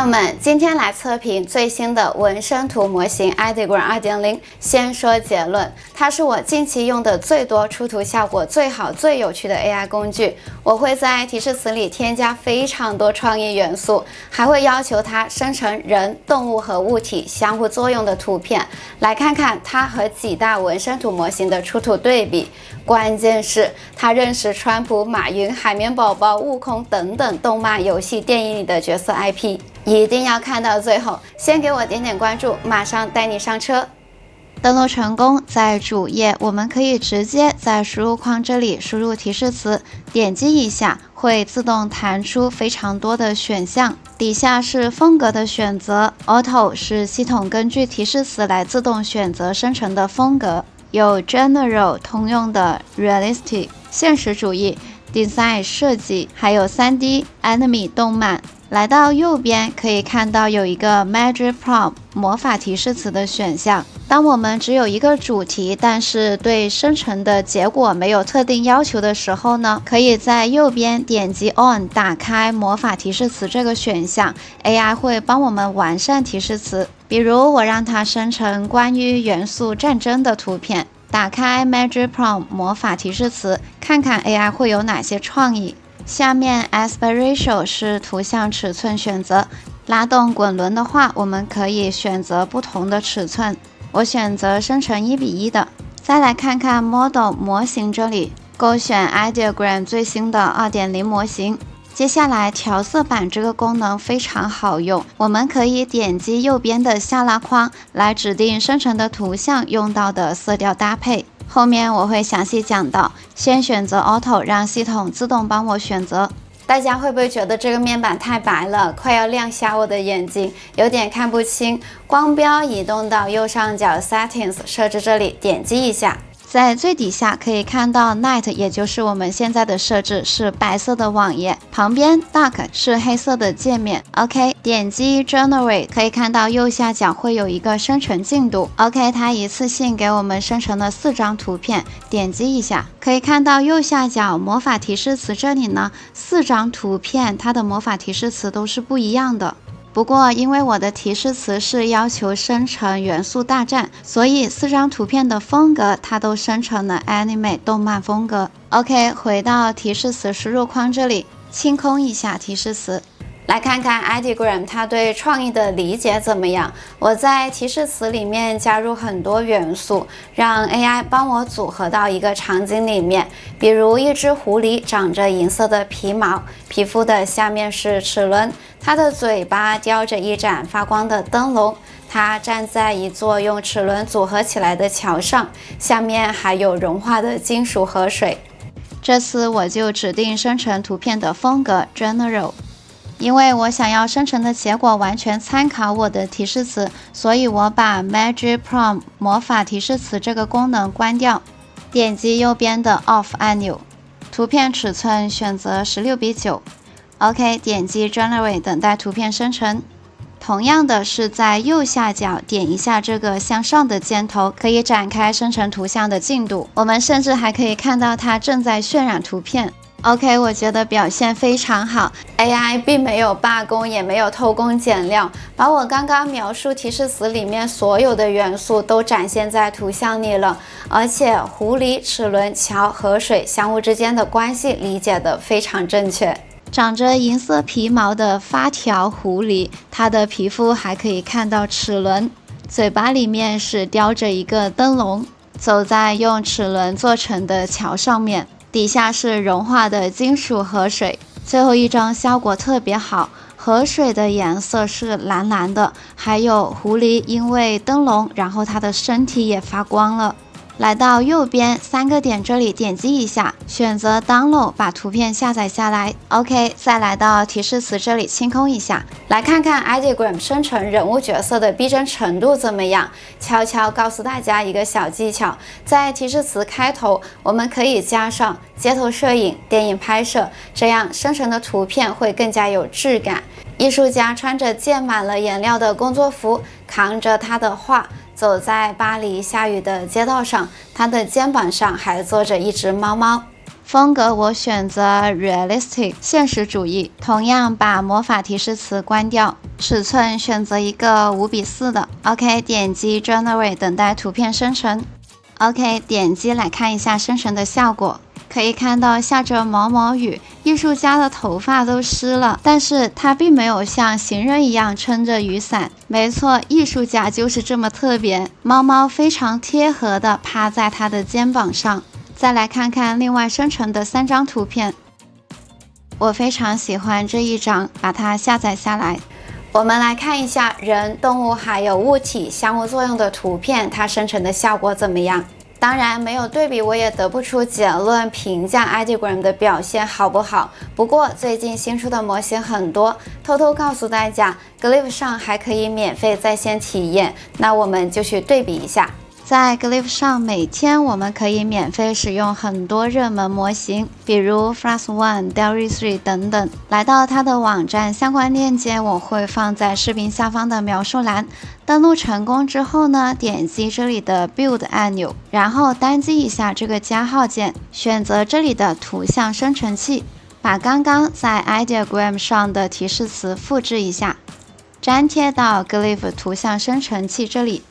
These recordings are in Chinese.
友们，今天来测评最新的纹身图模型 Ideogram 2.0。先说结论，它是我近期用的最多、出图效果最好、最有趣的 AI 工具。我会在提示词里添加非常多创意元素，还会要求它生成人、动物和物体相互作用的图片。来看看它和几大纹身图模型的出图对比。关键是它认识川普、马云、海绵宝宝、悟空等等动漫、游戏、电影里的角色 IP。一定要看到最后，先给我点点关注，马上带你上车。登录成功，在主页我们可以直接在输入框这里输入提示词，点击一下会自动弹出非常多的选项，底下是风格的选择 ，Auto 是系统根据提示词来自动选择生成的风格，有 General 通用的 Realistic 现实主义、Design 设计，还有 3D Anime 动漫。来到右边可以看到有一个 Magic Prompt 魔法提示词的选项。当我们只有一个主题，但是对生成的结果没有特定要求的时候呢，可以在右边点击 On 打开魔法提示词这个选项 ，AI 会帮我们完善提示词。比如我让它生成关于元素战争的图片，打开 Magic Prompt 魔法提示词，看看 AI 会有哪些创意。下面 Aspect Ratio 是图像尺寸选择，拉动滚轮的话，我们可以选择不同的尺寸。我选择生成1:1的。再来看看 Model 模型这里，勾选 Ideogram 最新的 2.0 模型。接下来调色板这个功能非常好用，我们可以点击右边的下拉框来指定生成的图像用到的色调搭配。后面我会详细讲到，先选择 Auto 让系统自动帮我选择。大家会不会觉得这个面板太白了，快要亮瞎我的眼睛，有点看不清？光标移动到右上角 Settings 设置这里，点击一下。在最底下可以看到 Night， 也就是我们现在的设置是白色的网页，旁边 Dark 是黑色的界面。OK， 点击 Generate， 可以看到右下角会有一个生成进度。OK， 它一次性给我们生成了4张图片，点击一下，可以看到右下角魔法提示词这里呢，4张图片它的魔法提示词都是不一样的。不过因为我的提示词是要求生成元素大战，所以4张图片的风格它都生成了 Anime 动漫风格。OK， 回到提示词输入框这里，清空一下提示词。来看看 Ideogram 它对创意的理解怎么样。我在提示词里面加入很多元素，让 AI 帮我组合到一个场景里面。比如一只狐狸长着银色的皮毛，皮肤的下面是齿轮，它的嘴巴叼着一盏发光的灯笼，它站在一座用齿轮组合起来的桥上，下面还有融化的金属河水。这次我就指定生成图片的风格 General。因为我想要生成的结果完全参考我的提示词，所以我把 Magic Prompt 魔法提示词这个功能关掉，点击右边的 Off 按钮，图片尺寸选择16:9。OK， 点击 Generate 等待图片生成。同样的是在右下角点一下这个向上的箭头，可以展开生成图像的进度。我们甚至还可以看到它正在渲染图片。OK， 我觉得表现非常好 ，AI 并没有罢工，也没有偷工减料，把我刚刚描述提示词里面所有的元素都展现在图像里了，而且狐狸、齿轮、桥、河水相互之间的关系理解得非常正确。长着银色皮毛的发条狐狸，它的皮肤还可以看到齿轮，嘴巴里面是叼着一个灯笼，走在用齿轮做成的桥上面。底下是融化的金属河水，最后一张效果特别好，河水的颜色是蓝蓝的，还有狐狸因为灯笼，然后它的身体也发光了。来到右边3个点这里点击一下，选择 Download 把图片下载下来。OK， 再来到提示词这里清空一下，来看看 Ideogram 生成人物角色的逼真程度怎么样。悄悄告诉大家一个小技巧，在提示词开头我们可以加上街头摄影、电影拍摄，这样生成的图片会更加有质感。艺术家穿着溅满了颜料的工作服，扛着他的画，走在巴黎下雨的街道上，他的肩膀上还坐着一只猫猫。风格我选择 Realistic 现实主义，同样把魔法提示词关掉，尺寸选择一个5:4的 OK， 点击 Generate 等待图片生成。 OK， 点击来看一下生成的效果。可以看到下着毛毛雨，艺术家的头发都湿了，但是他并没有像行人一样撑着雨伞。没错，艺术家就是这么特别。猫猫非常贴合的趴在他的肩膀上。再来看看另外生成的3张图片，我非常喜欢这一张，把它下载下来。我们来看一下人、动物还有物体相互作用的图片，它生成的效果怎么样？当然没有对比我也得不出结论评价 Ideogram 的表现好不好。不过最近新出的模型很多，偷偷告诉大家 Glyph 上还可以免费在线体验，那我们就去对比一下。在 Glyph 上每天我们可以免费使用很多热门模型，比如 Frost1、Delry3 等等。来到它的网站，相关链接我会放在视频下方的描述栏。登录成功之后呢，点击这里的 Build 按钮，然后单击一下这个加号键，选择这里的图像生成器，把刚刚在 Ideogram 上的提示词复制一下，粘贴到 Glyph 图像生成器这里。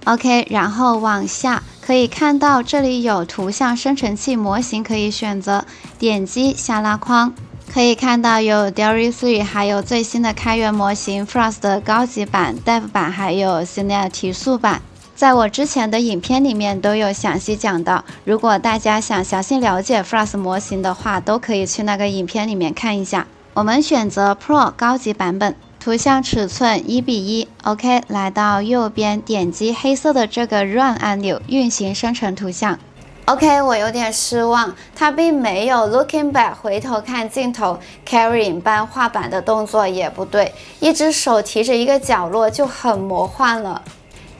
OK， 然后往下可以看到这里有图像生成器模型可以选择，点击下拉框，可以看到有 Delry3 还有最新的开源模型 Frost 的高级版、Dev 版还有 Cine 提速版，在我之前的影片里面都有详细讲到。如果大家想详细了解 Frost 模型的话，都可以去那个影片里面看一下。我们选择 Pro 高级版本。图像尺寸1:1 OK， 来到右边点击黑色的这个 Run 按钮，运行生成图像。 OK， 我有点失望，它并没有 Looking Back 回头看镜头， Carrying 搬画板的动作也不对，一只手提着一个角落就很魔幻了。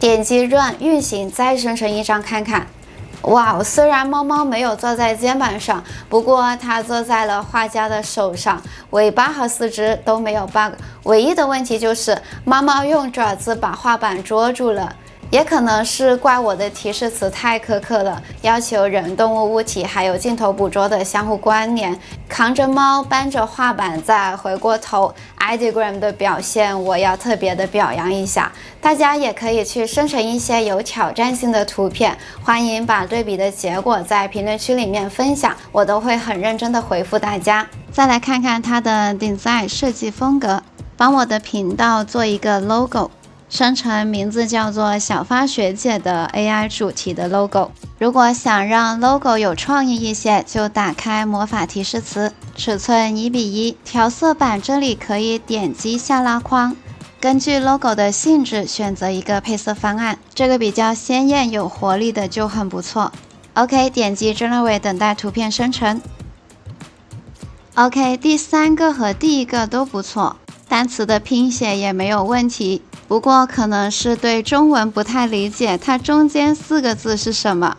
点击 Run 运行，再生成一张看看。哇，虽然猫猫没有坐在肩膀上，不过它坐在了画家的手上，尾巴和四肢都没有 bug， 唯一的问题就是猫猫用爪子把画板捉住了。也可能是怪我的提示词太苛刻了，要求人、动物、物体还有镜头捕捉的相互关联。扛着猫，搬着画板，再回过头 ，Ideogram 的表现我要特别的表扬一下。大家也可以去生成一些有挑战性的图片，欢迎把对比的结果在评论区里面分享，我都会很认真的回复大家。再来看看它的 design 设计风格，帮我的频道做一个 logo。生成名字叫做小发学姐的 AI 主题的 logo。 如果想让 logo 有创意一些，就打开魔法提示词，尺寸1:1，调色板这里可以点击下拉框，根据 logo 的性质选择一个配色方案，这个比较鲜艳有活力的就很不错。 OK， 点击 Generate 等待图片生成。 OK， 第3个和第1个都不错，单词的拼写也没有问题，不过可能是对中文不太理解，它中间4个字是什么。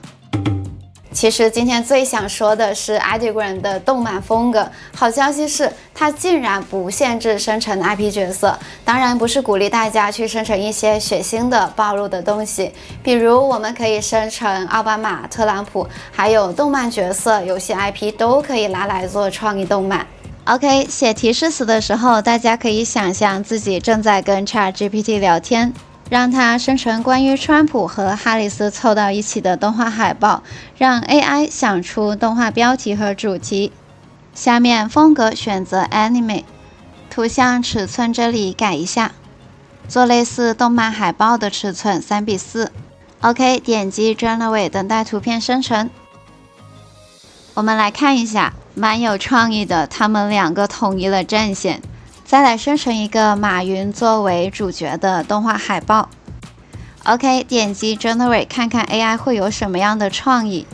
其实今天最想说的是 Ideogram 的动漫风格。好消息是，它竟然不限制生成 IP 角色。当然不是鼓励大家去生成一些血腥的、暴露的东西，比如我们可以生成奥巴马、特朗普，还有动漫角色、游戏 IP 都可以拿来做创意动漫。OK， 写提示词的时候，大家可以想象自己正在跟 ChatGPT 聊天，让它生成关于川普和哈里斯凑到一起的动画海报，让 AI 想出动画标题和主题。下面风格选择 Anime， 图像尺寸这里改一下，做类似动漫海报的尺寸3:4。OK， 点击 Generate 等待图片生成。我们来看一下，蛮有创意的，他们2个统一了阵线。再来生成一个马云作为主角的动画海报。OK， 点击 Generate 看看 AI 会有什么样的创意。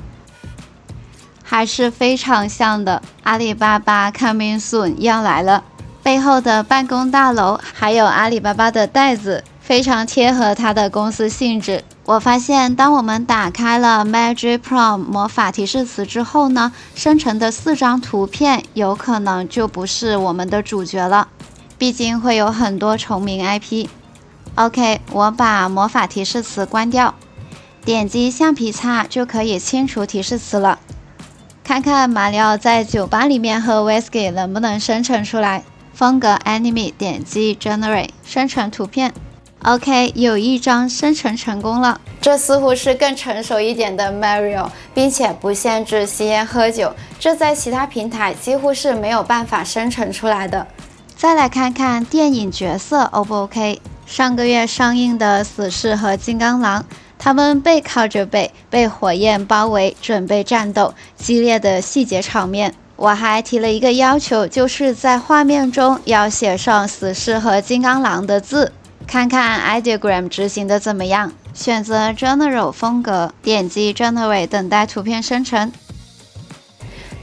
还是非常像的，阿里巴巴 Coming Soon 要来了，背后的办公大楼还有阿里巴巴的袋子，非常贴合它的公司性质。我发现当我们打开了 Magic Prompt 魔法提示词之后呢，生成的4张图片有可能就不是我们的主角了，毕竟会有很多重名 IP。 OK， 我把魔法提示词关掉，点击橡皮擦就可以清除提示词了。看看马里奥在酒吧里面喝 Whisky 能不能生成出来。风格 Anime 点击 Generate 生成图片。OK， 有一张生成成功了。这似乎是更成熟一点的 Mario， 并且不限制吸烟喝酒，这在其他平台几乎是没有办法生成出来的。再来看看电影角色 O 不 OK？ 上个月上映的《死侍》和《金刚狼》，他们背靠着背，被火焰包围，准备战斗，激烈的细节场面。我还提了一个要求，就是在画面中要写上死侍和金刚狼的字，看看 Ideogram 执行的怎么样。选择 General 风格，点击 Generate 等待图片生成。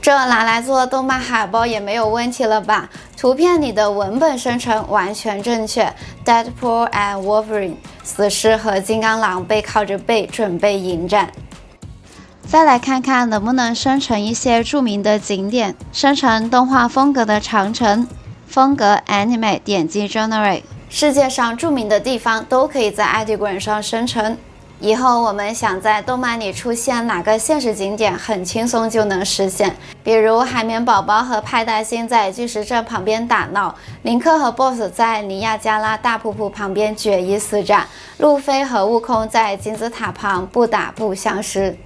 这拿来做动漫海报也没有问题了吧？图片里的文本生成完全正确。Deadpool and Wolverine， 死侍和金刚狼背靠着背准备迎战。再来看看能不能生成一些著名的景点，生成动画风格的长城，风格 Anime 点击 Generate， 世界上著名的地方都可以在 Ideogram 上生成。以后我们想在动漫里出现哪个现实景点，很轻松就能实现。比如海绵宝宝和派大星在巨石阵旁边打闹，林克和 BOSS 在尼亚加拉大瀑布旁边决一死战，路飞和悟空在金字塔旁不打不相识。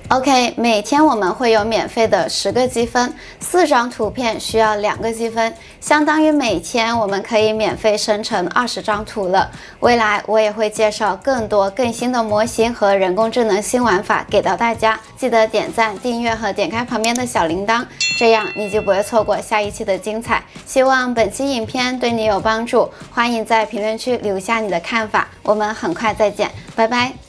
OK， 每天我们会有免费的10个积分，4张图片需要2个积分，相当于每天我们可以免费生成20张图了。未来我也会介绍更多更新的模型和人工智能新玩法给到大家，记得点赞、订阅和点开旁边的小铃铛，这样你就不会错过下一期的精彩。希望本期影片对你有帮助，欢迎在评论区留下你的看法，我们很快再见，拜拜。